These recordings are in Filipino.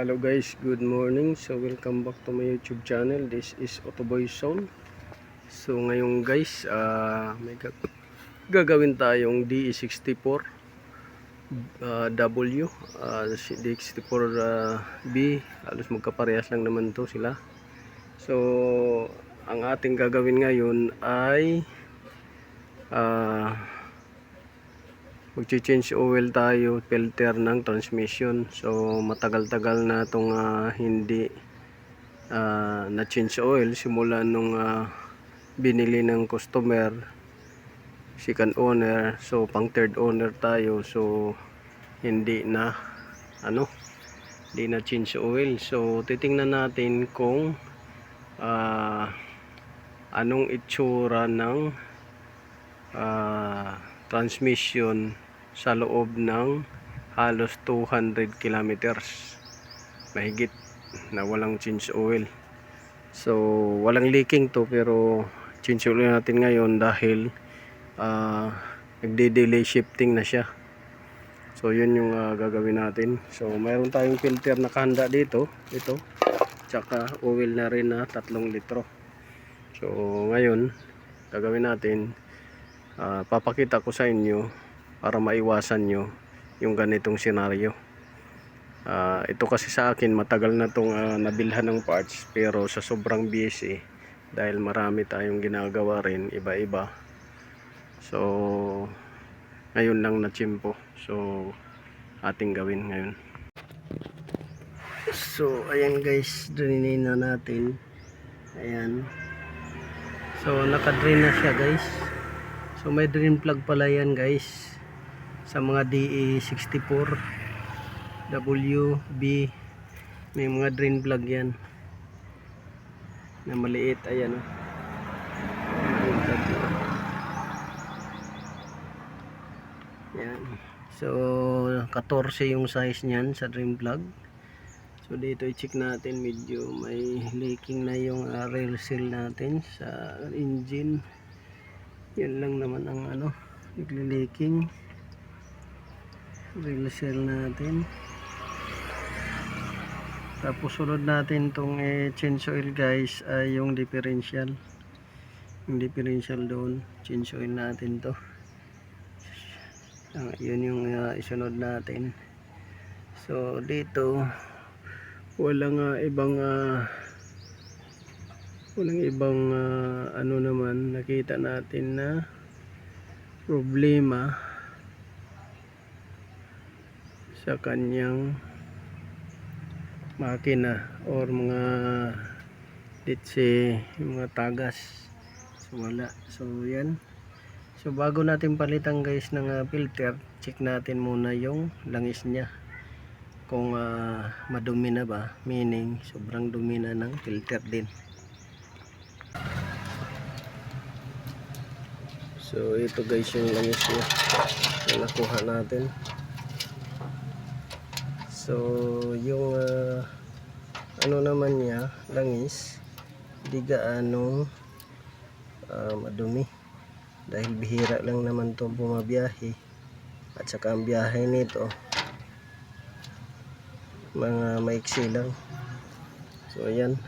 Hello guys, good morning. So welcome back to my YouTube channel. This is Otoboy Soul. So ngayon guys, may gagawin tayong DE64 W, DE64 B. Halos magkaparehas lang naman to sila. So ang ating gagawin ngayon ay magche-change oil tayo, filter ng transmission. So matagal-tagal na itong hindi na change oil simula nung binili ng customer, second owner. So pang third owner tayo, so hindi na change oil. So titingnan natin kung anong itsura ng transmission sa loob ng halos 200 kilometers mahigit na walang change oil. So walang leaking to, pero change oil natin ngayon dahil nagde-delay shifting na siya. So yun yung gagawin natin. So mayroon tayong filter na kahanda dito, ito, tsaka oil na rin na 3 litro. So ngayon gagawin natin, papakita ko sa inyo para maiwasan nyo yung ganitong senaryo. Ito kasi sa akin matagal na itong nabilhan ng parts, pero sa sobrang busy dahil marami tayong ginagawa rin iba-iba, so ngayon lang na tsimpo. So ating gawin ngayon. So ayan guys, drainin na natin. Ayan, so naka-drain na siya guys. So may drain plug pala yan guys sa mga DE64 W, B. May mga drain plug yan na maliit. Ayan o, yan. So 14 yung size nyan sa drain plug. So dito i-check natin, medyo may leaking na yung rail seal natin sa engine. Yan lang naman ang nagli-leaking, rail seal natin. Tapos sunod natin tong change oil guys ay yung differential. Yung differential doon, change oil natin to. Yun yung isunod natin. So dito walang ibang naman nakita natin na problema sa kanyang makina or mga ditse, mga tagas. So wala. So yan. So bago natin palitan guys ng filter, check natin muna yung langis niya kung madumi na ba, meaning sobrang dumi na ng filter din. So ito guys yung langis niya na nakuha natin. So yung naman niya, langis, di gaano madumi dahil bihira lang naman to bumabiyahe, at saka ang biyahe nito mga maiksi lang. So ayan,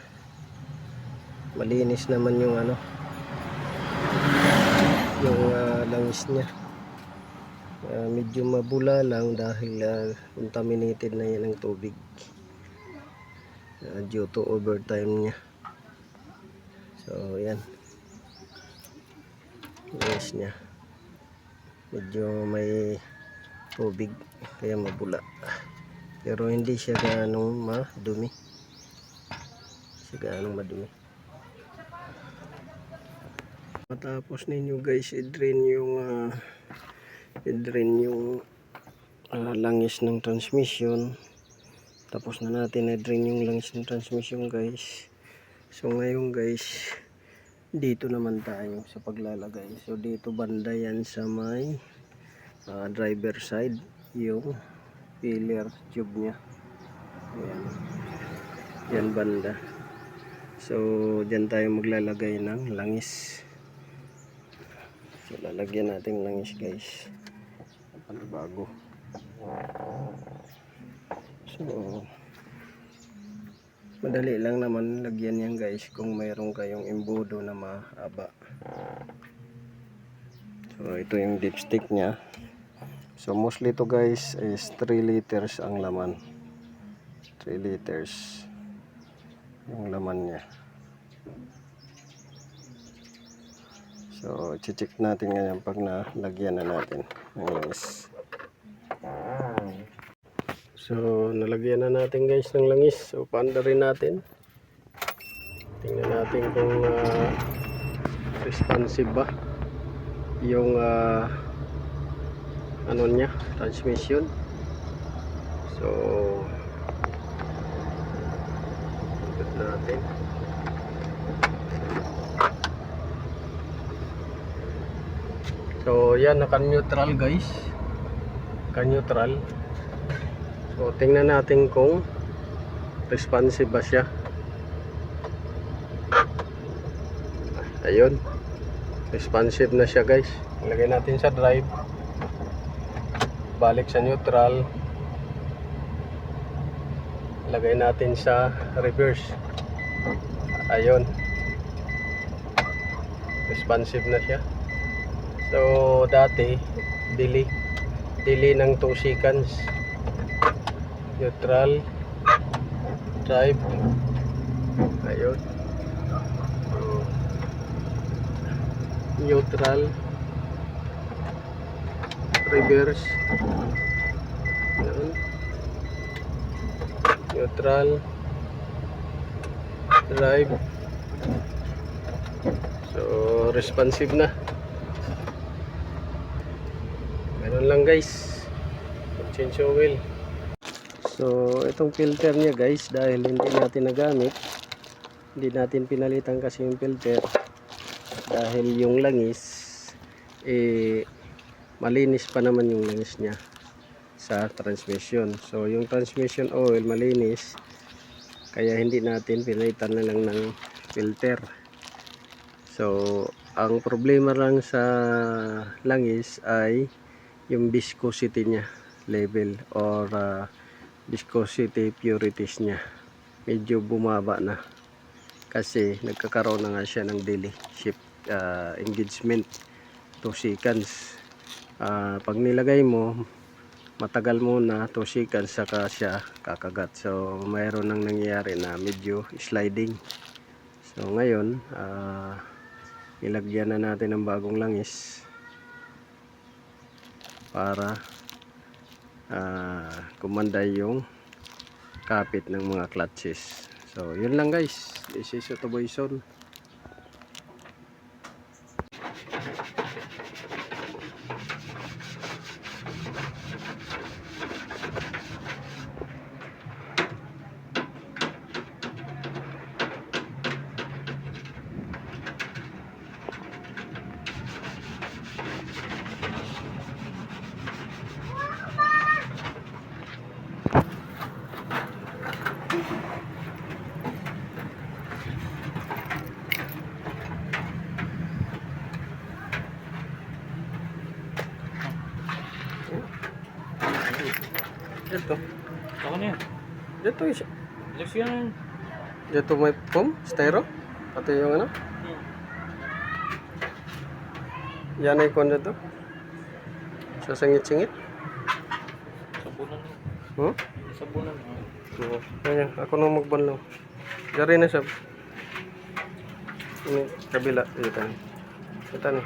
malinis naman yung langis niya. Medyo mabula lang dahil contaminated na yan ng tubig due to overtime niya. So yan, langis niya medyo may tubig kaya mabula, pero hindi siya ganong madumi. Matapos ninyo guys i-drain yung langis ng transmission, tapos na natin i-drain yung langis ng transmission guys. So ngayon guys, dito naman tayo sa paglalagay. So dito banda yan sa may driver side, yung filler tube nya. Ayan, yan banda. So dyan tayo maglalagay ng langis. So lalagyan natin langis guys, bago. So Madali lang naman lagyan yan guys kung mayroon kayong embudo na mahaba. So ito yung dipstick nya. So mostly to guys is 3 liters ang laman. 3 liters yung laman nya. So check natin ngayon pag nalagyan na natin ng langis. So nalagyan na natin guys ng langis. So paanda rin natin. Tingnan natin kung responsive ba yung ano niya, transmission. So ikot natin. So yan, naka-neutral guys. Naka-neutral. So tingnan natin kung responsive ba siya. Ayun, responsive na siya guys. Ilagay natin sa drive, balik sa neutral, lagay natin sa reverse. Ayun, responsive na siya. So dati delay ng 2 seconds. Neutral, drive, ayun. So, neutral, reverse, ayun. Neutral, drive. So responsive na. Ganun lang guys, change oil. So itong filter niya guys, dahil hindi natin nagamit, hindi natin pinalitan kasi yung filter dahil yung langis malinis pa naman yung langis niya sa transmission. So yung transmission oil malinis, kaya hindi natin pinalitan na lang ng filter. So ang problema lang sa langis ay yung viscosity niya level or viscosity purities niya medyo bumaba na kasi nagkakaroon na nga siya ng daily shift engagement 2 seconds. Pag nilagay mo matagal muna 2 seconds saka siya kakagat. So mayroon nang nangyayari na medyo sliding. So ngayon ilagyan na natin ng bagong langis para kumanday yung kapit ng mga clutches. So yun lang guys, this is Otoboy Son. Dito. Ako na yan. Dito isa. Diyos yan. Dito may foam, styro. Pati yung ano. Yan ay kon dito. Sasangit-singit. Sabunan na. Hmm? Sabunan na. Oo. Ayan, ako nang magbanlaw. Dari na sab. Ini kabila dito. Ito ni.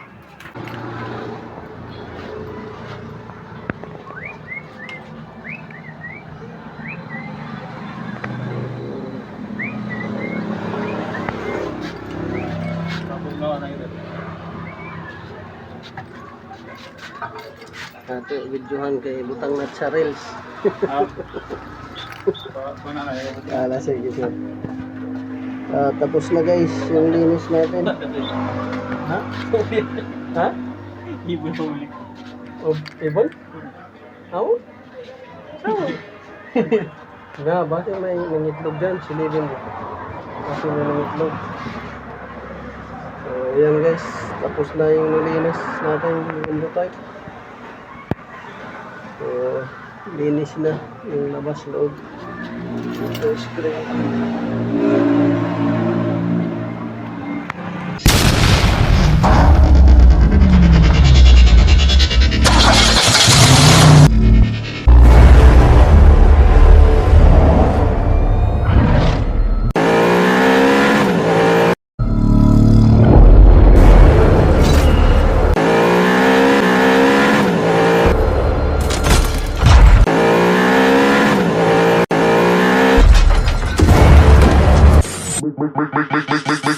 Ate, videohan kay butang na sa reels. Sige sir. Tapos na guys yung linis natin. Ha? Ha? Ibon pa ulit. Oh, ibon? Aw? Aw? Nga, bakit may nangitlog dyan? Silipin mo. Kasi may nangitlog. So, ayan guys. Tapos na yung nilinis natin yung type. So, linis na yung labas loob. Ito screen. Make